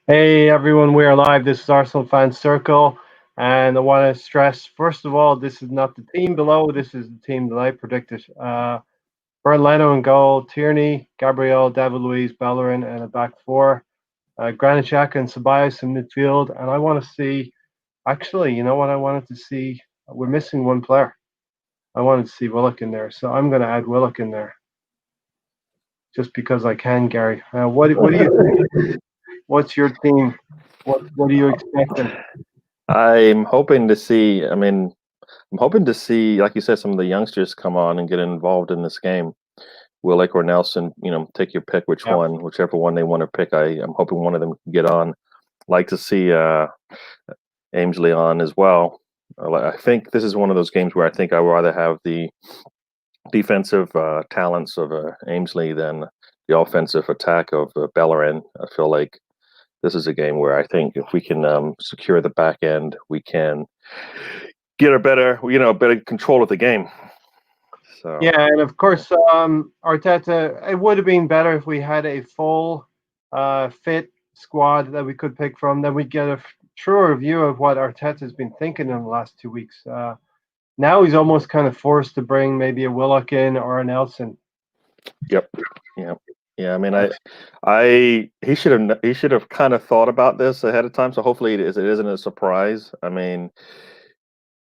Hey everyone, we are live. This is Arsenal Fan Circle, and I want to stress first of all, this is not the team below. This is the team that I predicted. Bernd Leno in goal, Tierney, Gabriel, David Luiz, Bellerin, and a back four. Granit Xhaka and Ceballos in midfield, and I want to see. Actually, you know what I wanted to see? We're missing one player. I wanted to see Willock in there, so I'm going to add Willock in there just because I can, Gary. What do you think? What's your team? What are you expecting? I'm hoping to see. I'm hoping to see, like you said, some of the youngsters come on and get involved in this game. Willock or Nelson, take your pick, Yeah. whichever one they want to pick. I'm hoping one of them can get on. Like to see Ainsley on as well. I think this is one of those games where I think I would rather have the defensive talents of Ainsley than the offensive attack of Bellerin. I feel like this is a game where I think if we can secure the back end, we can get a better control of the game. So Yeah, and of course, Arteta. It would have been better if we had a full, fit squad that we could pick from. Then we get a truer view of what Arteta's been thinking in the last 2 weeks. Now he's almost kind of forced to bring maybe a Willock in or a Nelson. Yep. Yeah. I mean, he should have kind of thought about this ahead of time. So hopefully it isn't a surprise. I mean,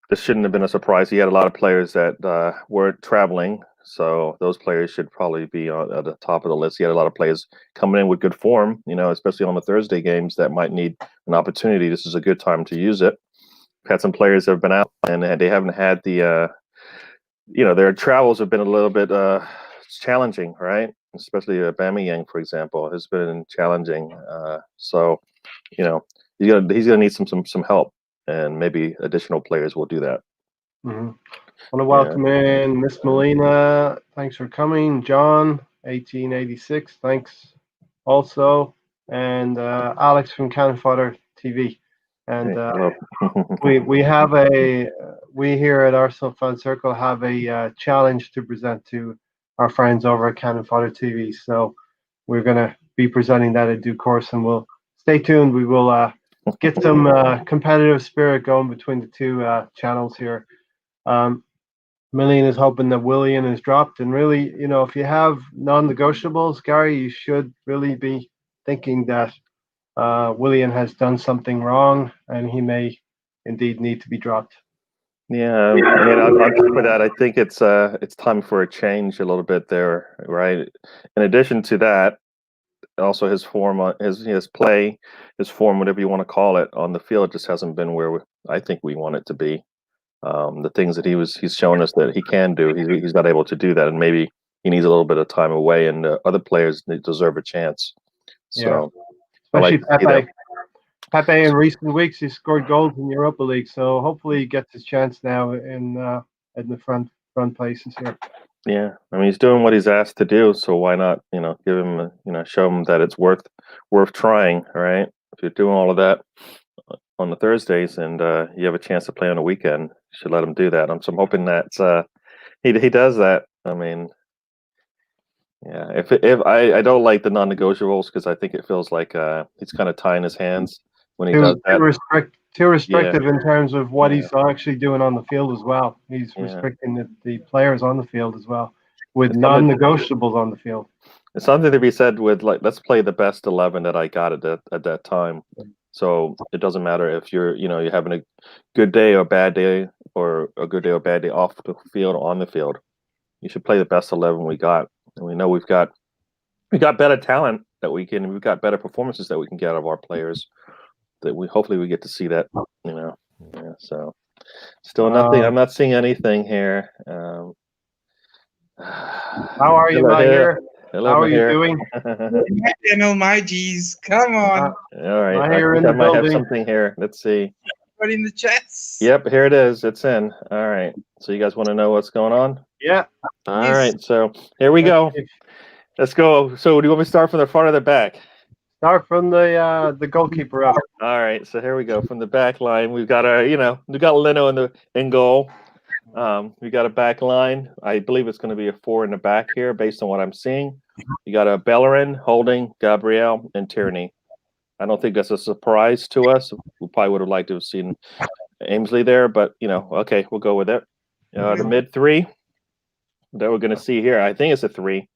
this shouldn't have been a surprise. He had a lot of players that weren't traveling, so those players should probably be at the top of the list. He had a lot of players coming in with good form, especially on the Thursday games that might need an opportunity. This is a good time to use it. Had some players that have been out and they haven't had their travels have been a little bit challenging, right? Especially Aubameyang, for example, has been challenging. So, he's gonna need some help, and maybe additional players will do that. Mm-hmm. Want to welcome in Miss Molina. Thanks for coming, John. 1886. Thanks also, and Alex from Cannon Fodder TV. And we here at Arsenal Fan Circle have a challenge to present to our friends over at Cannon Fodder TV. So we're going to be presenting that in due course, and we'll stay tuned. We will get some competitive spirit going between the two channels here. Million is hoping that Willian is dropped, and really, if you have non-negotiables, Gary, you should really be thinking that Willian has done something wrong, and he may indeed need to be dropped. Yeah, I mean, on top of that, I think it's time for a change a little bit there, right? In addition to that, also his form, his play, his form, whatever you want to call it, on the field just hasn't been where I think we want it to be. The things that he's shown us that he can do, he's not able to do that, and maybe he needs a little bit of time away, and other players deserve a chance. So, yeah. Especially Pepe. Pepe in recent weeks, he scored goals in Europa League, so hopefully he gets his chance now in the front places here. Yeah, I mean he's doing what he's asked to do, so why not? Give him, show him that it's worth trying. Right? If you're doing all of that on the Thursdays and you have a chance to play on the weekend, you should let him do that. So I'm hoping that he does that. I mean, yeah. If I don't like the non-negotiables because I think it feels like he's kind of tying his hands when he does that. Too restrictive in terms of what he's actually doing on the field as well. He's restricting the players on the field as well, with non-negotiables on the field. It's something to be said with like, let's play the best 11 that I got at that time. So it doesn't matter if you're having a good day or bad day, or a good day or bad day off the field or on the field. You should play the best 11 we got, and we know we've got better talent we've got better performances that we can get out of our players. That hopefully we get to see that, Yeah. So still nothing. I'm not seeing anything here. How are you, Mahir? Hello, how are you doing? My G's, come on. All right, I might have something here. Let's see. Put in the chats. Yep, here it is. It's in. All right. So you guys want to know what's going on? Yeah. All right. So here we go. Let's go. So do you want me to start from the front or the back? Start from the goalkeeper up. All right. So here we go. From the back line, we've got we got Leno in goal. We got a back line. I believe it's going to be a 4 in the back here, based on what I'm seeing. You got a Bellerin, Holding, Gabriel, and Tierney. I don't think that's a surprise to us. We probably would have liked to have seen Ainsley there, but okay, we'll go with it. The mid three that we're going to see here, I think it's a three.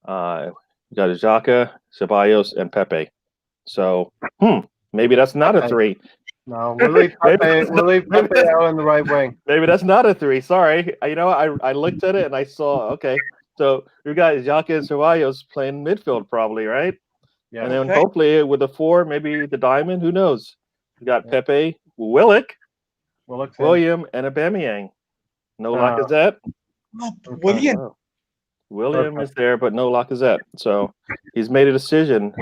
You got Xhaka, Ceballos, and Pepe. So, maybe that's not a three. No, we'll leave Pepe. We'll leave Pepe out on the right wing. Maybe that's not a three. Sorry, I looked at it and I saw So you got Xhaka and Ceballos playing midfield, probably, right? Yeah. And then hopefully with the four, maybe the diamond. Who knows? You got Pepe, Willock, William, and Aubameyang. No Lacazette. William. Wow. William is there, but no Lacazette. So he's made a decision.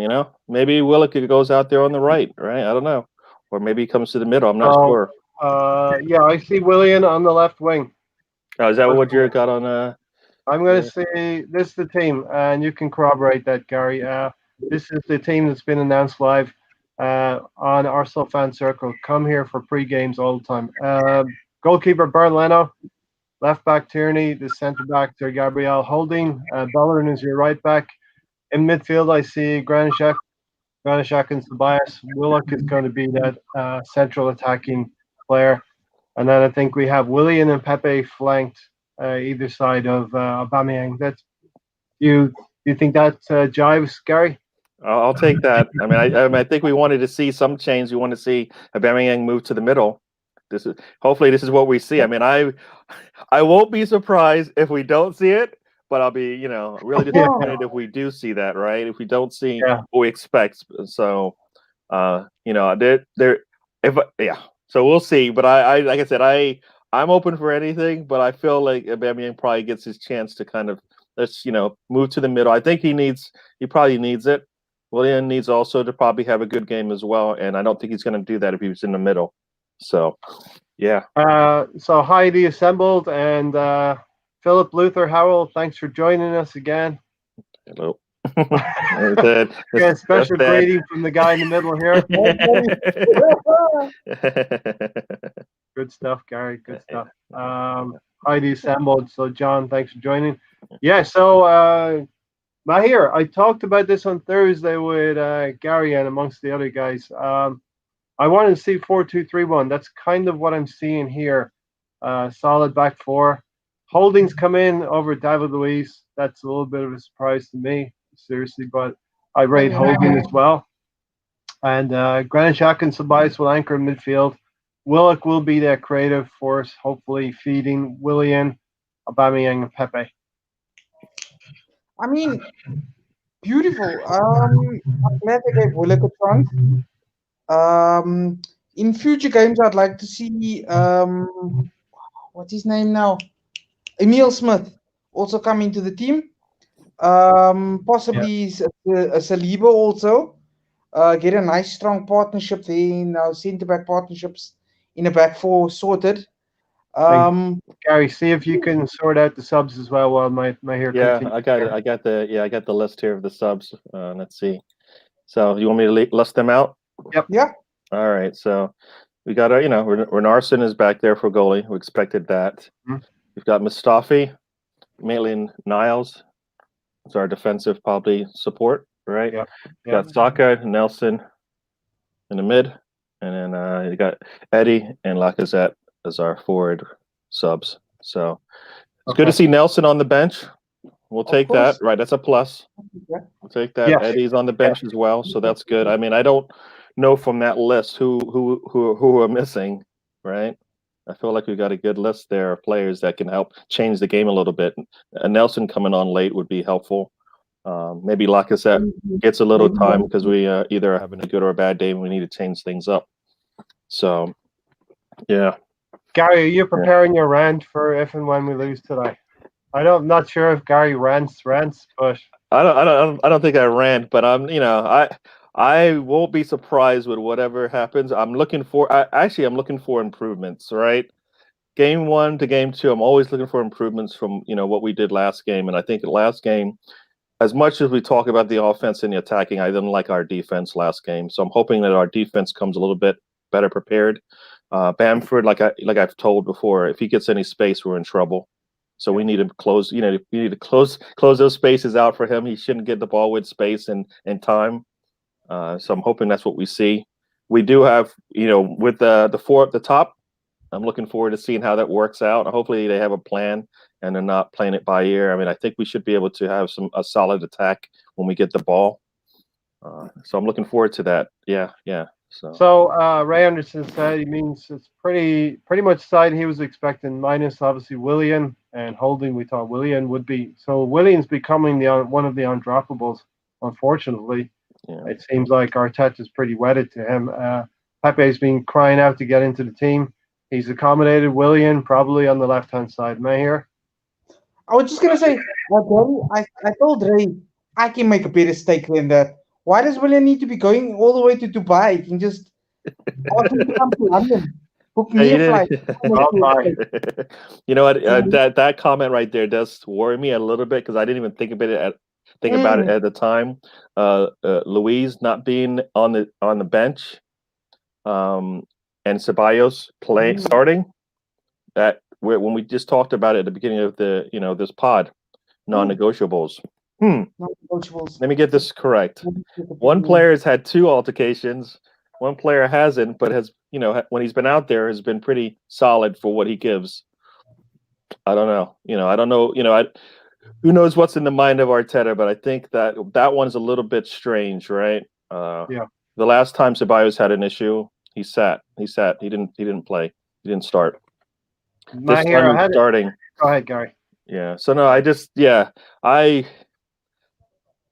Maybe Willock goes out there on the right. I don't know, or maybe he comes to the middle. I'm not sure. Yeah, I see William on the left wing. Oh, is that what you got on? I'm going to say this is the team, and you can corroborate that, Gary. This is the team that's been announced live on Arsenal Fan Circle. Come here for pre-games all the time. Goalkeeper Bernd Leno, left back Tierney, the centre back to Gabriel, Holding. Bellerin is your right back. In midfield, I see Granit Xhaka and Ceballos. Willock is going to be that central attacking player. And then I think we have Willian and Pepe flanked either side of Aubameyang. You think that jives, Gary? I'll take that. I think we wanted to see some change. We want to see Aubameyang move to the middle. Hopefully this is what we see. I won't be surprised if we don't see it, but I'll be really disappointed if we do see that. Right? If we don't see what we expect. So So we'll see. But I like I said, I'm open for anything, but I feel like Aubameyang probably gets his chance to kind of move to the middle. I think he probably needs it. William needs also to probably have a good game as well, and I don't think he's going to do that if he was in the middle. So, yeah. So hi, the assembled, and Philip Luther Howell, thanks for joining us again. Hello. Special greeting from the guy in the middle here. Good stuff, Gary. Good stuff. Hi, the assembled. So, John, thanks for joining. Yeah. So, Mahir, I talked about this on Thursday with Gary and amongst the other guys. I wanted to see 4-2-3-1. That's kind of what I'm seeing here. Solid back four. Holdings come in over David Luiz. That's a little bit of a surprise to me, seriously, but I rate Holding as well. And Granit Xhaka and Ceballos will anchor in midfield. Willock will be their creative force, hopefully feeding Willian, Aubameyang, and Pepe. Beautiful. I'm glad they gave Willock a chance. In future games, I'd like to see what's his name now? Emil Smith also come into the team. Possibly a Saliba also. Get a nice strong partnership there in our centre back partnerships in a back four sorted. Gary, see if you can sort out the subs as well while my hair continues. I got the list here of the subs. Let's see. So you want me to list them out? Yep. Yeah. All right. So we got Renarsson is back there for goalie. We expected that. Mm-hmm. We've got Mustafi, Maitland-Niles. It's our defensive probably support, right? Yeah. We got Saka, Nelson in the mid, and then you got Eddie and Lacazette as our forward subs. So it's good to see Nelson on the bench. We'll take that. Right, that's a plus. We'll take that. Yes. Eddie's on the bench as well, so that's good. I don't know from that list who are missing, right? I feel like we've got a good list there of players that can help change the game a little bit. Nelson coming on late would be helpful. Maybe Lacazette gets a little time because we either are having a good or a bad day and we need to change things up. So, yeah. Gary, are you preparing your rant for if and when we lose today? I'm not sure if Gary rants, but I don't think I rant, but I won't be surprised with whatever happens. I'm looking for improvements, right? Game 1 to game 2, I'm always looking for improvements from what we did last game, and I think the last game, as much as we talk about the offense and the attacking, I didn't like our defense last game. So I'm hoping that our defense comes a little bit better prepared. Bamford, like I've told before, if he gets any space, we're in trouble. So we need to close. We need to close those spaces out for him. He shouldn't get the ball with space and time. So I'm hoping that's what we see. We do have, with the four at the top. I'm looking forward to seeing how that works out. Hopefully they have a plan and they're not playing it by ear. I mean, I think we should be able to have a solid attack when we get the ball. So I'm looking forward to that. Yeah. So Ray Anderson said he means it's pretty much side he was expecting, minus obviously Willian and Holding. We thought Willian would be. So Willian's becoming one of the undroppables, unfortunately. Yeah. It seems like Arteta's pretty wedded to him. Pepe's been crying out to get into the team. He's accommodated Willian probably on the left-hand side. Mahir? I was just going to say, I told Ray, I can make a better stake than that. Why does Willian need to be going all the way to Dubai? He can just ask him to come to London. Book me a flight. You know what? That comment right there does worry me a little bit because I didn't even think about it at the time. Luis not being on the bench, and Ceballos starting. That when we just talked about it at the beginning of this pod, non-negotiables. Non-negotiables. Let me get this correct. One player has had 2 altercations. One player hasn't, but has when he's been out there has been pretty solid for what he gives. I don't know. I don't know. Who knows what's in the mind of Arteta? But I think that one's a little bit strange, right? Yeah. The last time Ceballos had an issue, he sat. He didn't play. He didn't start. This time he's starting. Go ahead, Gary. Yeah. So no,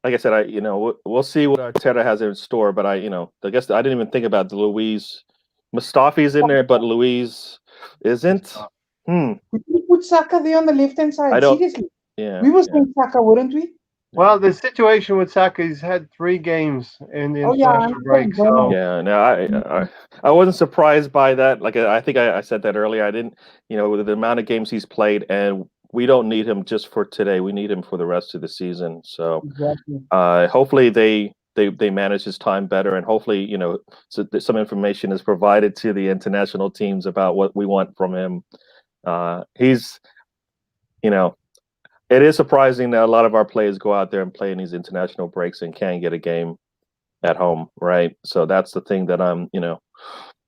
like I said, we'll see what Arteta has in store. But I guess I didn't even think about the Luis. Mustafi's in there, but Luis isn't. We put Saka there on the left-hand side. Seriously. Yeah. We were saying Saka, wouldn't we? Well, the situation with Saka, he's had 3 games in the international break. So yeah, no, I wasn't surprised by that. Like I think I said that earlier. I didn't, with the amount of games he's played, and we don't need him just for today. We need him for the rest of the season. So hopefully they manage his time better, and hopefully some information is provided to the international teams about what we want from him. He's, it is surprising that a lot of our players go out there and play in these international breaks and can't get a game at home, right? So that's the thing that I'm,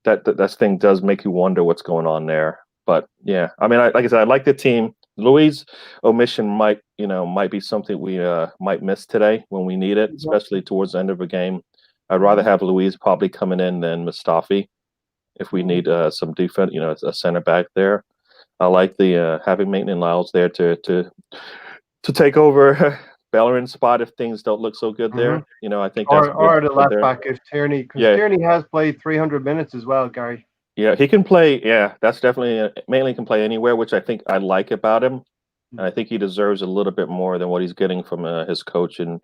that thing does make you wonder what's going on there. But yeah, I mean, like I said, I like the team. Luis' omission might be something we might miss today when we need it, especially towards the end of a game. I'd rather have Luis probably coming in than Mustafi if we need some defense, a center back there. I like the having Maitland-Niles there to take over Bellerin's spot if things don't look so good there. I think that's or the left back if Tierney, because Tierney has played 300 minutes as well, Gary. Yeah, he can play. Yeah, that's definitely Maitland can play anywhere, which I think I like about him. And I think he deserves a little bit more than what he's getting from his coach in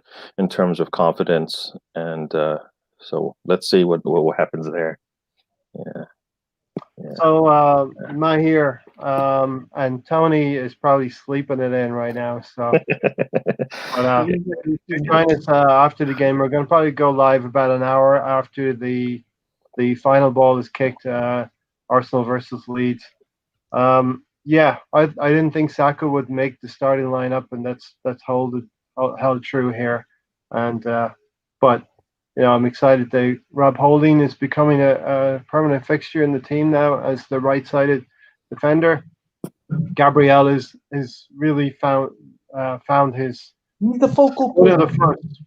terms of confidence. And so let's see what happens there. Yeah. So Mahir and Tony is probably sleeping it in right now. So join us after the game. We're going to probably go live about an hour after the final ball is kicked. Arsenal versus Leeds. Yeah, I didn't think Saka would make the starting lineup, and that's held true here. And but I'm excited that Rob Holding is becoming a permanent fixture in the team now as the right-sided defender. Gabriel is really found his. He's the focal point.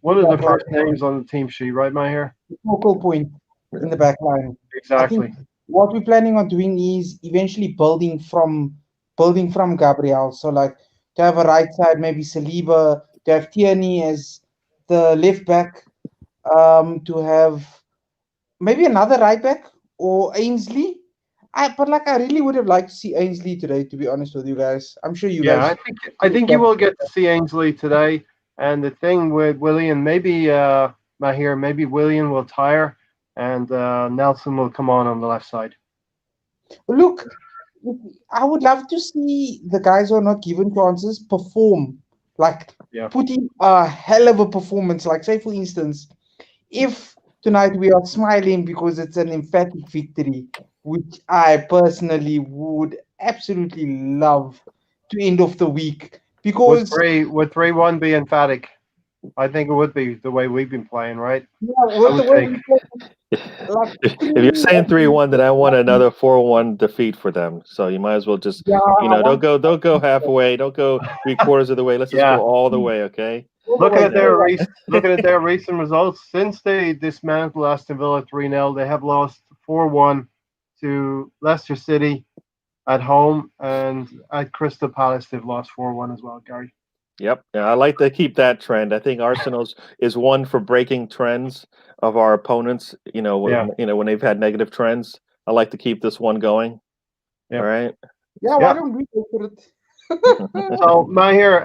One of the first names on the team sheet, right, Mahir? The focal point in the back line. Exactly. What we're planning on doing is eventually building from Gabriel. So like to have a right side, maybe Saliba, to have Tierney as the left back. To have maybe another right back or Ainsley. I really would have liked to see Ainsley today, to be honest with you guys. I'm sure you guys. I think you will get to see Ainsley today. And the thing with Willian, maybe Mahir, maybe Willian will tire and Nelson will come on the left side. Look, I would love to see the guys who are not given chances perform. Put in a hell of a performance. Like, say, for instance, if tonight we are smiling because it's an emphatic victory, which I personally would absolutely love to end of the week With because 3-1 be emphatic. I think it would be the way we've been playing, right? with the would way think. we play, like If you're saying 3-1, then I want another 4-1 defeat for them. So you might as well just, I want don't go halfway, don't go 3/4 of the way. Let's just Yeah. go all the way, okay? all the Looking way at their forward. looking at their recent results since they dismantled Aston Villa 3-0, they have lost 4-1 to Leicester City at home, and at Crystal Palace they've lost 4-1 as well, Gary. Yep. Yeah, I like to keep that trend. I think Arsenal's is one for breaking trends of our opponents. Yeah. When they've had negative trends. I like to keep this one going. Yeah. All right. Yeah, why don't we go for it? So, Mahir,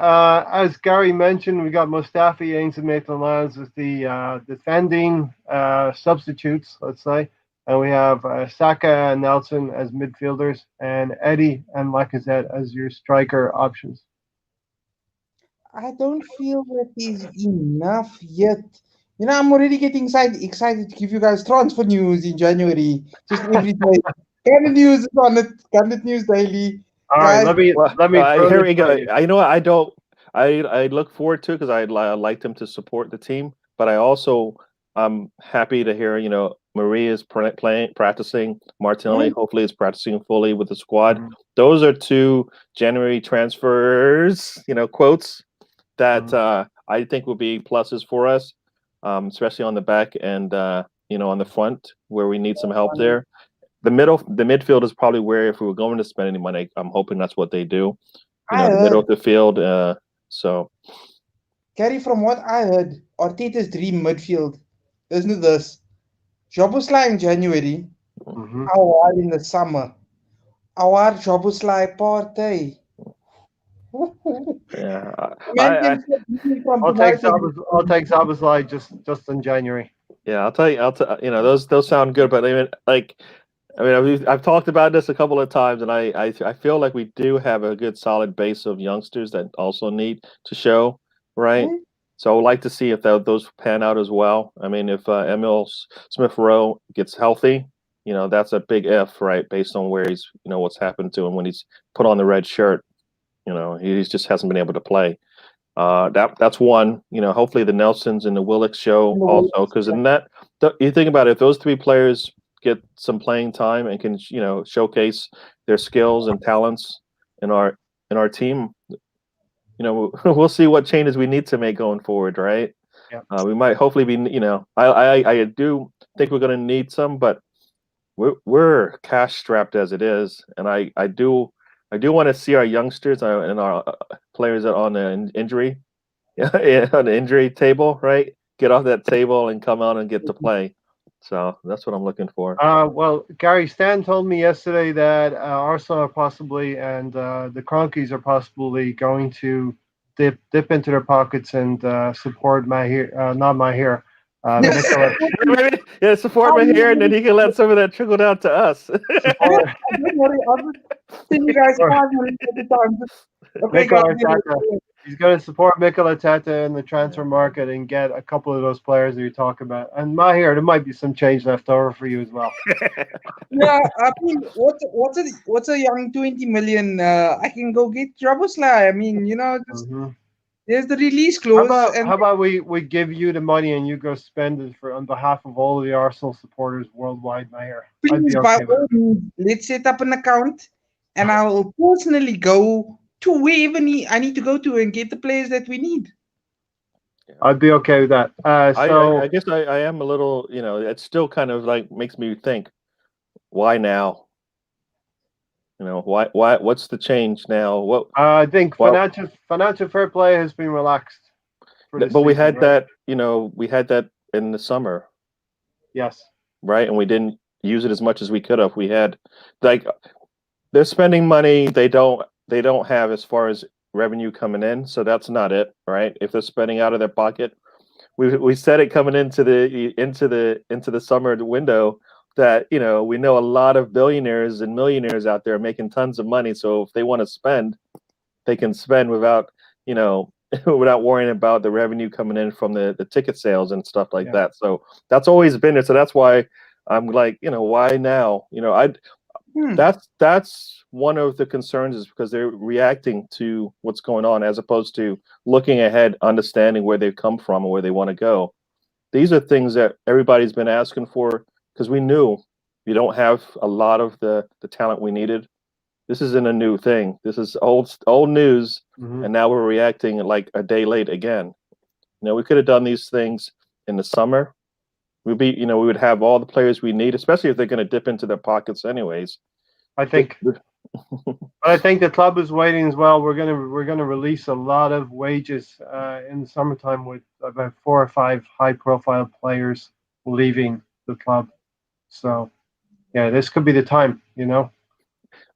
as Gary mentioned, we got Mustafi, Ains, and Maitland-Niles as the defending substitutes, let's say. And we have Saka and Nelson as midfielders, and Eddie and Lacazette as your striker options. I don't feel that is enough yet. I'm already getting excited to give you guys transfer news in January. Just every day. Kind of news is on it. Kind of news daily. All right, Guys, let me throw here this we go. at you. I know I don't. I look forward to because I like them to support the team, but I also I'm happy to hear Marie is practicing. Martinelli hopefully is practicing fully with the squad. Those are 2 January transfers, quotes that I think will be pluses for us, especially on the back and on the front where we need some help there. The midfield is probably where if we were going to spend any money, I'm hoping that's what they do. The middle of the field. So, Gary, from what I heard, Arteta's dream midfield, isn't it this? Jobosla in January, Awar in the summer. Awar Jobosla party. yeah, I'll take Szoboszlai just in January. Yeah, I'll tell you. Those sound good, but I've talked about this a couple of times, and I feel like we do have a good solid base of youngsters that also need to show, right? So I would like to see if those pan out as well. I mean, if Emil Smith-Rowe gets healthy, that's a big if, right? Based on where he's, what's happened to him when he's put on the red shirt. He just hasn't been able to play. That's one. Hopefully the Nelsons and the Willock show also, because in that you think about it, if those 3 players get some playing time and can showcase their skills and talents in our team, we'll see what changes we need to make going forward, right? Yeah. We might hopefully be I do think we're going to need some, but we're cash strapped as it is, and I do want to see our youngsters and our players that are on the injury on the injury table, right? Get off that table and come out and get to play. So that's what I'm looking for. Well, Gary Stan told me yesterday that Arsenal are possibly and the Cronkies are possibly going to dip into their pockets and support not Mahir. Yeah, support Mahir, and then he can let some of that trickle down to us. Don't worry, I'll just send you guys 5 minutes at a time. Okay, guys. He's going to support Mikel Arteta in the transfer market and get a couple of those players that you talk about. And Mahir, there might be some change left over for you as well. Yeah, I mean, what's a young 20 million? I can go get Jabosla. I mean, there's the release clause. How about we give you the money and you go spend it on behalf of all of the Arsenal supporters worldwide, Mahir? Please, by all means, let's set up an account, and I will personally go to wherever I need to go to and get the players that we need. I'd be okay with that. I guess I am a little, it still kind of like makes me think, why now? Why? What's the change now? What? I think financial fair play has been relaxed. But we had that, we had that in the summer. Yes. Right, and we didn't use it as much as we could have. We had, they're spending money they don't have as far as revenue coming in, so that's not it, right? If they're spending out of their pocket, we said it coming into the summer window that we know a lot of billionaires and millionaires out there making tons of money. So if they want to spend, they can spend without without worrying about the revenue coming in from the ticket sales and stuff like that. So that's always been there. So that's why I'm like, why now? That's one of the concerns, is because they're reacting to what's going on as opposed to looking ahead, understanding where they've come from and where they want to go. These are things that everybody's been asking for, because we knew we don't have a lot of the talent we needed. This isn't a new thing. This is old news, and now we're reacting like a day late again. We could have done these things in the summer. We would have all the players we need, especially if they're going to dip into their pockets anyways. I think the club is waiting as well. We're gonna release a lot of wages in the summertime, with about 4 or 5 high-profile players leaving the club. So, yeah, this could be the time.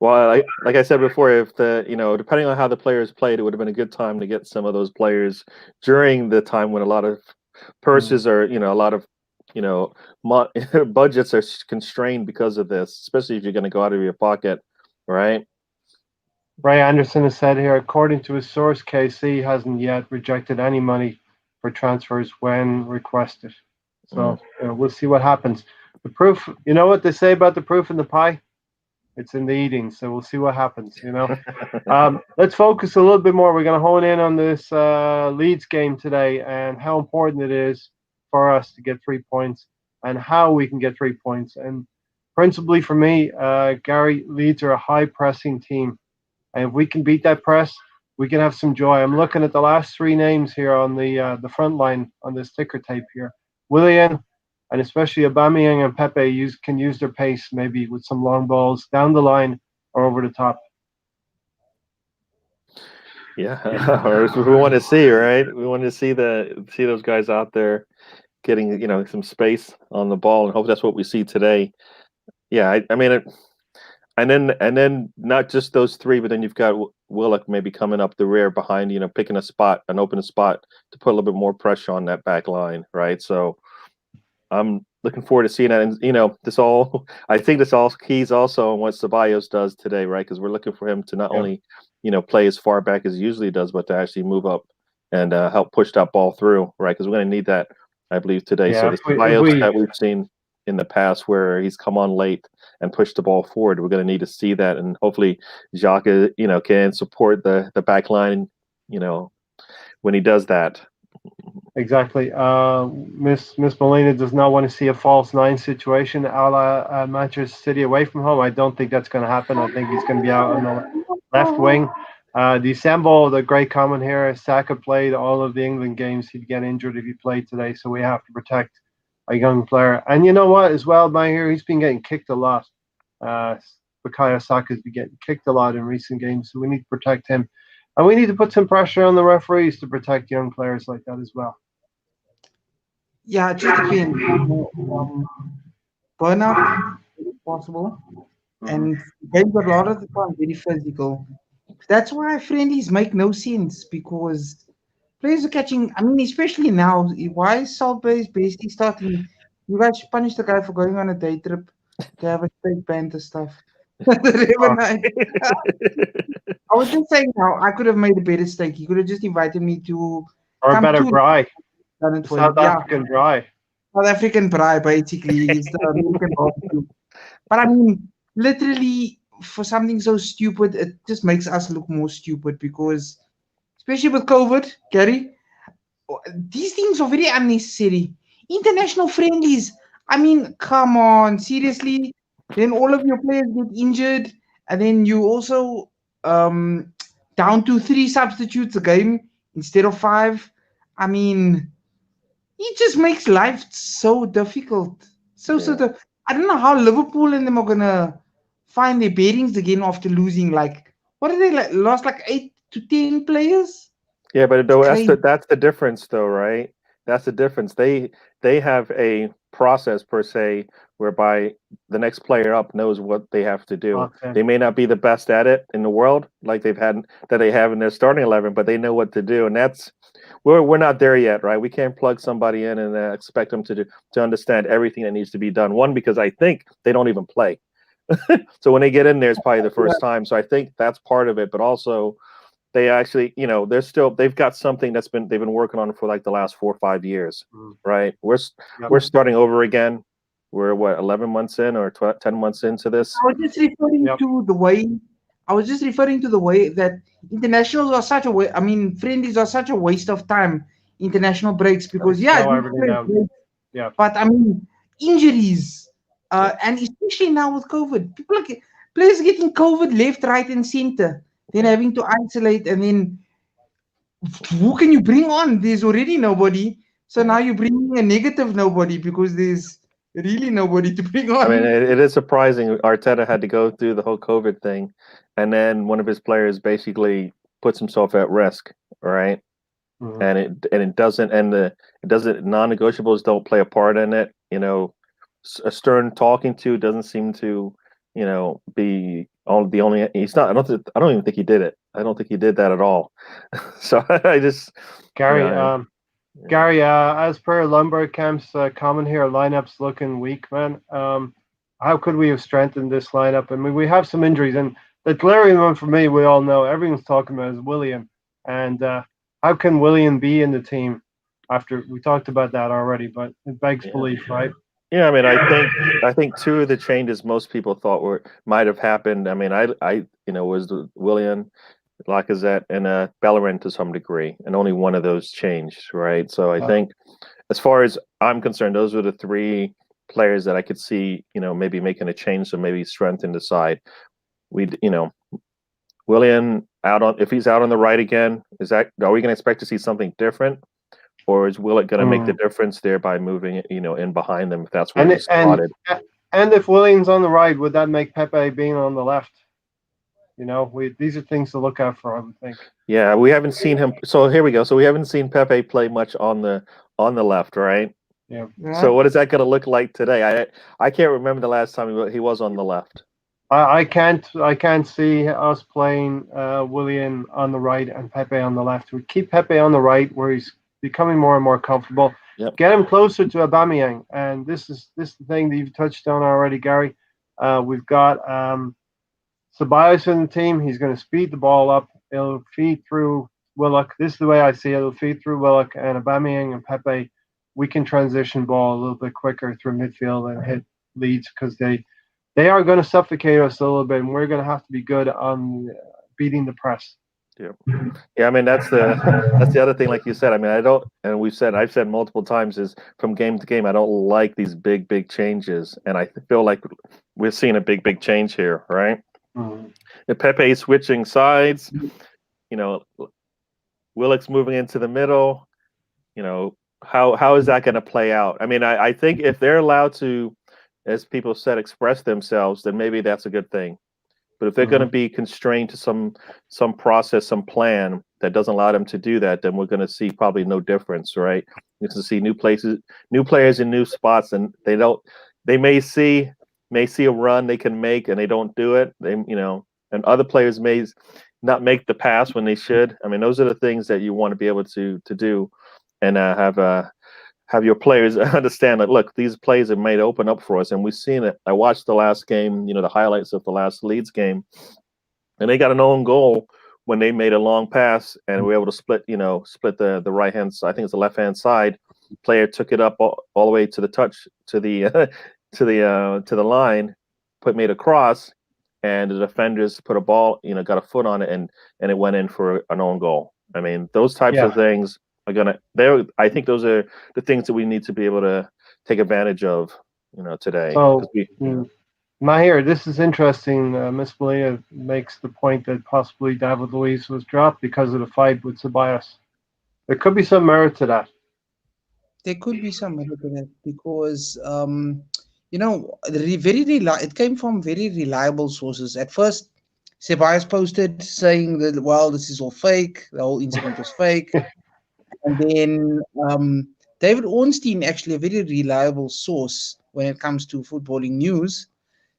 Well, like I said before, if depending on how the players played, it would have been a good time to get some of those players during the time when a lot of purses are, a lot of, budgets are constrained because of this, especially if you're going to go out of your pocket, right? Ray Anderson has said here, according to his source, KC hasn't yet rejected any money for transfers when requested. So we'll see what happens. The proof, you know what they say about the proof in the pie? It's in the eating. So we'll see what happens. Let's focus a little bit more. We're going to hone in on this Leeds game today and how important it is for us to get 3 points and how we can get 3 points. And principally for me, Gary, Leeds are a high pressing team. And if we can beat that press, we can have some joy. I'm looking at the last 3 names here on the front line on this ticker tape here. Willian, and especially Aubameyang and Pepe can use their pace, maybe with some long balls down the line or over the top. Yeah, we want to see, right? We want to see those guys out there getting some space on the ball, and hope that's what we see today. Yeah, I mean, and then not just those 3, but then you've got Willock maybe coming up the rear behind, picking an open spot to put a little bit more pressure on that back line, right? So I'm looking forward to seeing that. And, I think this all keys also on what Ceballos does today, right? Because we're looking for him to not only, play as far back as he usually does, but to actually move up and help push that ball through, right? Because we're going to need that, I believe, today. Yeah, so the Ceballos that we've seen in the past, where he's come on late and pushed the ball forward, we're going to need to see that. And hopefully Jacques, can support the back line, when he does that. Exactly. Miss Molina does not want to see a false 9 situation a la Manchester City away from home. I don't think that's going to happen. I think he's going to be out on the left wing. The great comment here, Saka played all of the England games. He'd get injured if he played today, so we have to protect a young player. And you know what, as well, by here, he's been getting kicked a lot. Bukayo Saka's been getting kicked a lot in recent games, so we need to protect him. And we need to put some pressure on the referees to protect young players like that as well. Yeah, it just depends. Burnout is possible. And games are a lot of the time very physical. That's why friendlies make no sense, because players are catching. I mean, especially now, why is Saltbury basically starting? You guys should punish the guy for going on a day trip to have a steak band and stuff. I was just saying how I could have made a better steak. He could have just invited me to or a better braai. South African braai. South African braai, basically. It's the American barbecue. But I mean, literally, for something so stupid, it just makes us look more stupid, because, especially with COVID, Gary, these things are very unnecessary. International friendlies. I mean, come on, seriously. Then all of your players get injured, and then you also down to 3 substitutes a game instead of 5. I mean, it just makes life so difficult. So I don't know how Liverpool and them are gonna find their bearings again after losing, like, what are they, like, lost like 8 to 10 players? Yeah, but that's the difference, though, right? That's the difference. They have a process per se whereby the next player up knows what they have to do. Okay. They may not be the best at it in the world, like they have in their starting 11, but they know what to do, and that's we're not there yet, right? We can't plug somebody in and expect them to understand everything that needs to be done. One, because I think they don't even play, so when they get in there, it's probably the first time. So I think that's part of it, but also, they actually, they've got something they've been working on for like the last 4 or 5 years, right? We're starting over again. We're what, 11 months in or 10 months into this? I was just referring to the way. I was just referring to the way that internationals are such a way. I mean, friendlies are such a waste of time. International breaks because Slow everything down. Yeah. but I mean injuries, and especially now with COVID, players getting COVID left, right, and center. Then having to isolate, and then who can you bring on? There's already nobody. So now you're bringing a negative nobody because there's really nobody to bring on. I mean, it is surprising. Arteta had to go through the whole COVID thing, and then one of his players basically puts himself at risk, right? Mhm. And it doesn't, and it doesn't. Non-negotiables don't play a part in it. You know, a stern talking to doesn't seem to, be the only. He's not. I don't even think he did it. I don't think he did that at all. So I just Gary, yeah. Gary, as per Lumber Camp's comment here, lineup's looking weak, man. How could we have strengthened this lineup? I mean, we have some injuries, and the glaring one for me, we all know, everyone's talking about is William. And how can William be in the team after we talked about that already? But it begs belief, right? Yeah, I mean, I think two of the changes most people thought might have happened. I mean, I was William, Lacazette, and Bellerin to some degree, and only one of those changed, right? So I think, as far as I'm concerned, those were the three players that I could see, maybe making a change, so maybe strengthen the side. William if he's out on the right again, are we going to expect to see something different? Or is Willock going to make the difference there by moving, in behind them if that's where he's spotted? And if William's on the right, would that make Pepe being on the left? These are things to look out for, I would think. Yeah, we haven't seen him. So here we go. So we haven't seen Pepe play much on the left, right? Yeah. So what is that going to look like today? I can't remember the last time he was on the left. I can't see us playing William on the right and Pepe on the left. We keep Pepe on the right where he's becoming more and more comfortable. Yep. Get him closer to Aubameyang, and this is the thing that you've touched on already, Gary. We've got Ceballos in the team. He's going to speed the ball up. It'll feed through Willock. This is the way I see it. It'll feed through Willock and Aubameyang and Pepe. We can transition ball a little bit quicker through midfield and hit Leeds because they are going to suffocate us a little bit, and we're going to have to be good on beating the press. Yeah. I mean, that's the other thing, like you said. I mean, I've said multiple times, is from game to game, I don't like these big changes, and I feel like we're seeing a big change here, right? Mm-hmm. The Pepe switching sides, Willock's moving into the middle. How is that going to play out? I mean, I think if they're allowed to, as people said, express themselves, then maybe that's a good thing. But if they're going to be constrained to some process, some plan that doesn't allow them to do that, then we're going to see probably no difference, right? You're going to see new players in new spots, and they may see a run they can make, and they don't do it. And other players may not make the pass when they should. I mean, those are the things that you want to be able to do, and have your players understand that, look, these plays are made to open up for us, and we've seen it. I watched the last game, the highlights of the last Leeds game, and they got an own goal when they made a long pass, and we were able to split the right hand side. I think it's the left hand side. Player took it up all the way to the touch to the to the line, made a cross, and the defenders put a ball, got a foot on it, and it went in for an own goal. I mean, those types of things. I think those are the things that we need to be able to take advantage of, today. So, Mahir, this is interesting. Miss Malia makes the point that possibly David Luiz was dropped because of the fight with Ceballos. There could be some merit to that. There could be some merit to that because, it came from very reliable sources. At first, Ceballos posted saying that, well, this is all fake. The whole incident was fake. And then David Ornstein, actually a very reliable source when it comes to footballing news,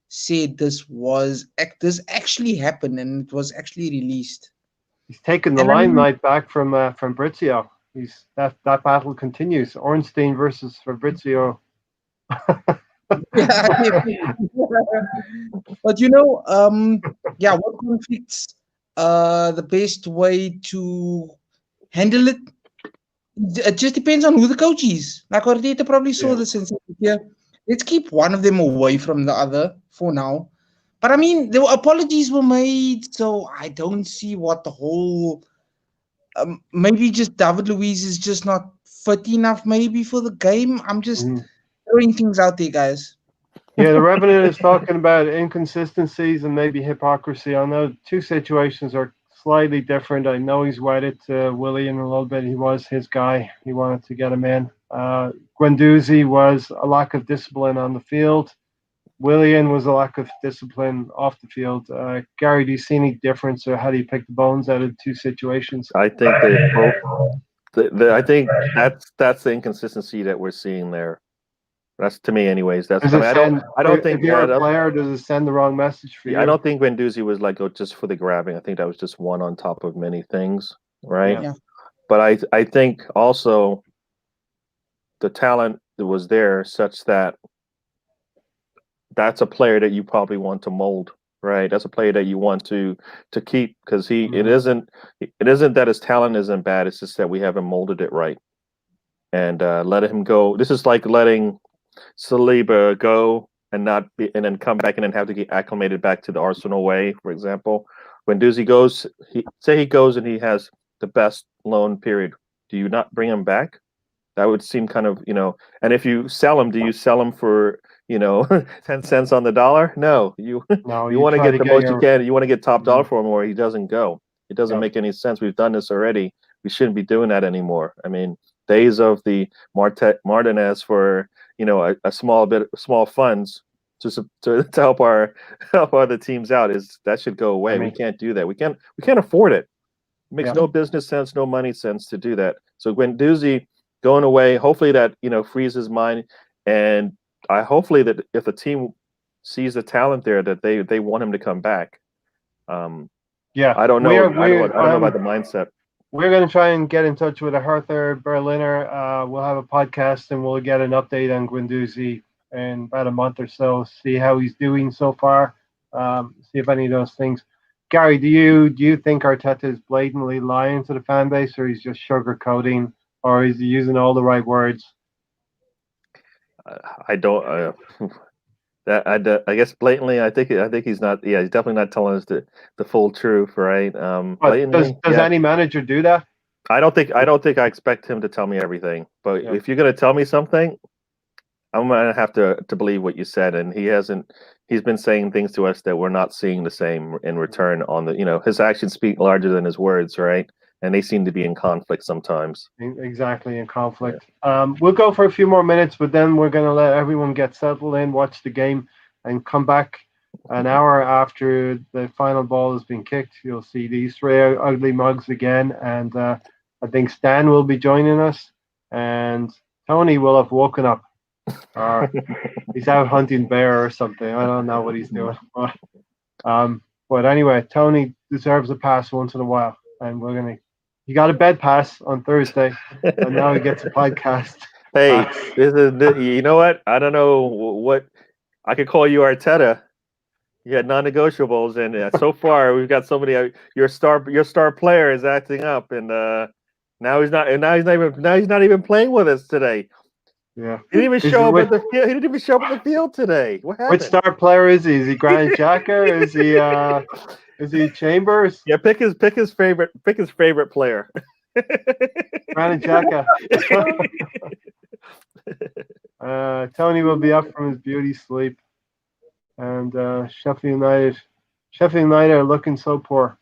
said this actually happened and it was actually released. He's taken the limelight back from Fabrizio. That battle continues. Ornstein versus Fabrizio. But what conflicts the best way to handle it? It just depends on who the coach is. Like Arteta probably saw this and said, let's keep one of them away from the other for now. But I mean, the apologies were made, so I don't see what the whole. Maybe just David Luiz is just not fit enough, maybe for the game. I'm just throwing things out there, guys. Yeah, the Revenant is talking about inconsistencies and maybe hypocrisy. I know two situations are slightly different. I know he's wedded to Willian a little bit. He was his guy. He wanted to get him in. Guendouzi was a lack of discipline on the field. Willian was a lack of discipline off the field. Gary, do you see any difference, or how do you pick the bones out of the two situations? I think they both. I think that's the inconsistency that we're seeing there. That's to me, anyways. That's. I don't think if you're a player, does it send the wrong message for you? I don't think Guendouzi was like just for the grabbing. I think that was just one on top of many things, right? Yeah. But I think also the talent that was there, such that that's a player that you probably want to mold, right? That's a player that you want to keep, because it isn't that his talent isn't bad. It's just that we haven't molded it right, and let him go. This is like letting Saliba go and then come back and then have to get acclimated back to the Arsenal way, for example. When Doozy goes, he goes and he has the best loan period. Do you not bring him back? That would seem kind of, and if you sell him, do you sell him for, 10 cents on the dollar? No, you want to get the most you can. You want to get top dollar for him, or he doesn't go. It doesn't make any sense. We've done this already. We shouldn't be doing that anymore. I mean, days of the Martinez for, a small funds to help other teams out that should go away. We can't do that. We can't afford it. It makes no business sense, no money sense to do that. So Guendouzi going away, hopefully that frees his mind, and hopefully that if the team sees the talent there, that they want him to come back. I don't know. I don't know about the mindset. We're going to try and get in touch with a Hertha Berliner. We'll have a podcast and we'll get an update on Guendouzi in about a month or so. See how he's doing so far. See if any of those things. Gary, do you think Arteta is blatantly lying to the fan base, or he's just sugarcoating, or is he using all the right words? I don't. I guess blatantly. I think he's not. Yeah, he's definitely not telling us the full truth, right? Does any manager do that? I don't think I expect him to tell me everything. But if you're going to tell me something, I'm going to have to believe what you said. And he hasn't. He's been saying things to us that we're not seeing the same in return. On the his actions speak larger than his words, right? And they seem to be in conflict sometimes. Exactly, in conflict. We'll go for a few more minutes, but then we're going to let everyone get settled in, watch the game, and come back an hour after the final ball has been kicked. You'll see these three ugly mugs again, and I think Stan will be joining us, and Tony will have woken up. He's out hunting bear or something. I don't know what he's doing. But anyway, Tony deserves a pass once in a while, and we're going to. He got a bed pass on Thursday, and now he gets a podcast. Hey, you know what? I don't know what I could call you Arteta. You had non-negotiables, and so far we've got somebody. Your star player is acting up, and now he's not. And now he's not even playing with us today. Yeah, he didn't even show up at the field. He didn't even show up at the field today. What happened? Which star player is he? Is he Granit Xhaka? Is he? Is he Chambers? Yeah, pick his favorite player. Granit Xhaka. Tony will be up from his beauty sleep, and Sheffield United are looking so poor.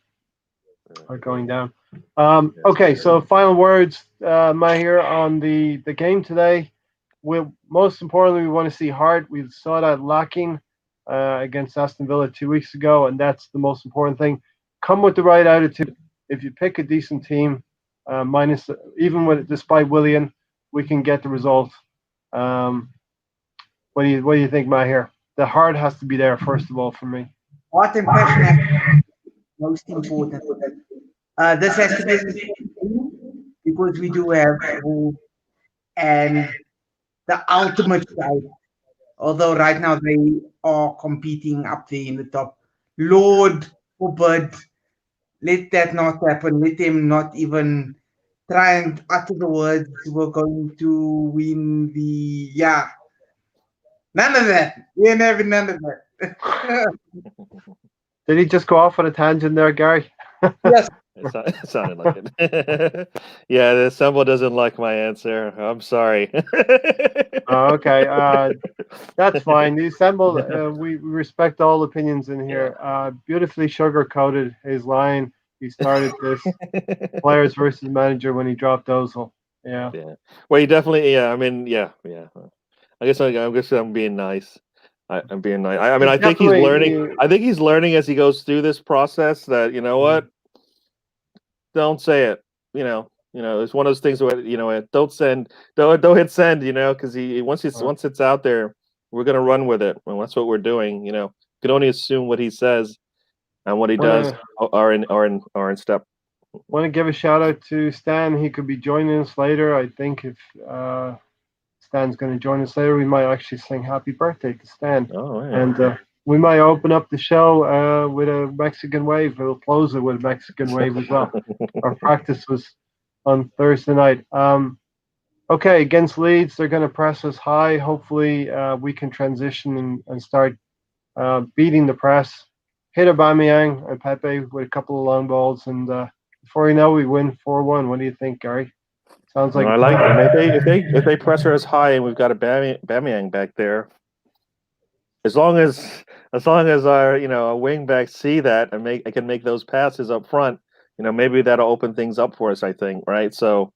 Are going down. Okay, so final words, Mahir, on the game today. Most importantly, we want to see heart. We saw that lacking against Aston Villa 2 weeks ago, and that's the most important thing. Come with the right attitude. If you pick a decent team, despite Willian, we can get the result. What do you think, Mahir? The heart has to be there first of all for me. Heart and passion, most important. This has to be because we do have and the ultimate side. Although right now they are competing up there in the top. Lord forbid, let that not happen. Let them not even try and utter the words we're going to win the None of that. We ain't having none of that. Did he just go off on a tangent there, Gary? Yes. It sounded like it. Yeah, the assemble doesn't like my answer. I'm sorry. Oh, okay. That's fine. The assemble, we respect all opinions in Yeah. here. Beautifully sugar coated his line. He started this players versus manager when he dropped Ozil. Yeah. Yeah. Well, you definitely. Yeah. I mean, yeah. I guess I'm being nice. I'm being nice. I mean, He's I think he's definitely learning. I think he's learning as he goes through this process that, you know what, don't say it. It's one of those things where, don't send, don't hit send. Because once it's out there, we're gonna run with it, and that's what we're doing. You can only assume what he says and what he does are in step. Want to give a shout out to Stan. He could be joining us later. I think if Stan's going to join us later, we might actually sing happy birthday to Stan. Oh, yeah. And we might open up the show with a Mexican wave. We'll close it with a Mexican wave as well. Our practice was on Thursday night. Okay, against Leeds, they're going to press us high. Hopefully, we can transition and start beating the press. Hit Aubameyang and Pepe with a couple of long balls, and before you know, we win 4-1. What do you think, Gary? Sounds like I like it. I mean, if they pressure us high and we've got a Bamiyang back there, as long as our wing backs see that and I can make those passes up front, maybe that'll open things up for us. I think, right? So,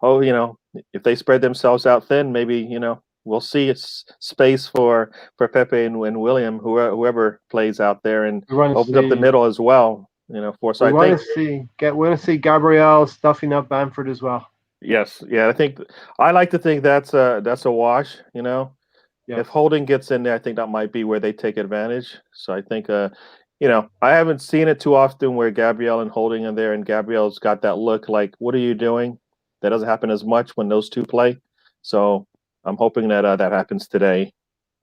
if they spread themselves out thin, maybe we'll see space for Pepe and William, whoever plays out there, and open up the middle as well. So we want to see Gabriel stuffing up Bamford as well. Yes, yeah, I like to think that's a wash. Yeah. If Holding gets in there, I think that might be where they take advantage. So I think, I haven't seen it too often where Gabriel and Holding in there, and Gabriel's got that look like, "What are you doing?" That doesn't happen as much when those two play. So I'm hoping that that happens today,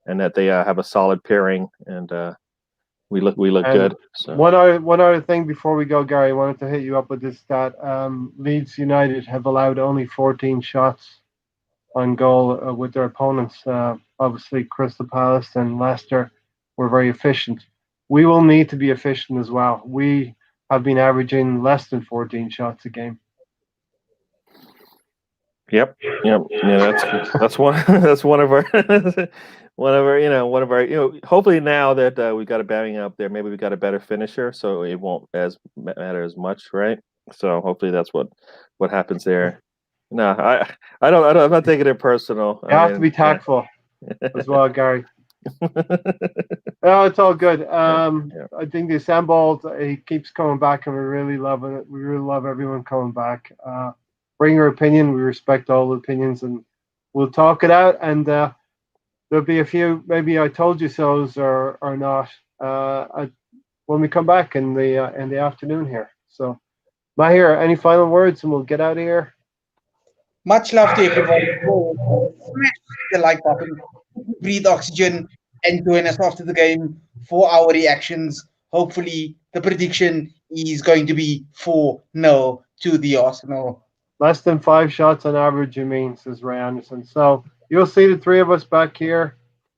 and that they have a solid pairing, and we look good. So. One other thing before we go, Gary, I wanted to hit you up with this stat. Leeds United have allowed only 14 shots on goal with their opponents. Obviously, Crystal Palace and Leicester were very efficient. We will need to be efficient as well. We have been averaging less than 14 shots a game. Yep. Yeah. That's one. That's one of our. Hopefully now that we've got a batting up there, maybe we got a better finisher, so it won't matter as much, right? So hopefully that's what happens there. No, I don't. I'm not taking it personal. You have to be tactful as well, Gary. No, it's all good. I think the assembled, he keeps coming back, and we really love it. We really love everyone coming back. Bring your opinion. We respect all opinions, and we'll talk it out. And there'll be a few, maybe I told you so's or not, when we come back in the afternoon here. So, Mahir, any final words, and we'll get out of here. Much love to everybody. Smash the like button, breathe oxygen, and join us after the game for our reactions. Hopefully, the prediction is going to be 4-0 to the Arsenal. Less than 5 shots on average, you mean, says Ray Anderson. So you'll see the three of us back here,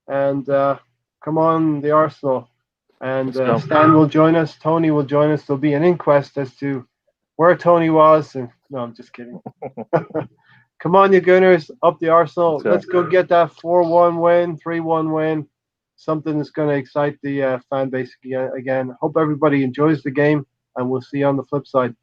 and come on, the Arsenal. And Stan will join us. Tony will join us. There'll be an inquest as to where Tony was. And no, I'm just kidding. Come on, you Gunners, up the Arsenal. Let's go get that 4-1 win, 3-1 win. Something that's going to excite the fan base again. Hope everybody enjoys the game, and we'll see you on the flip side.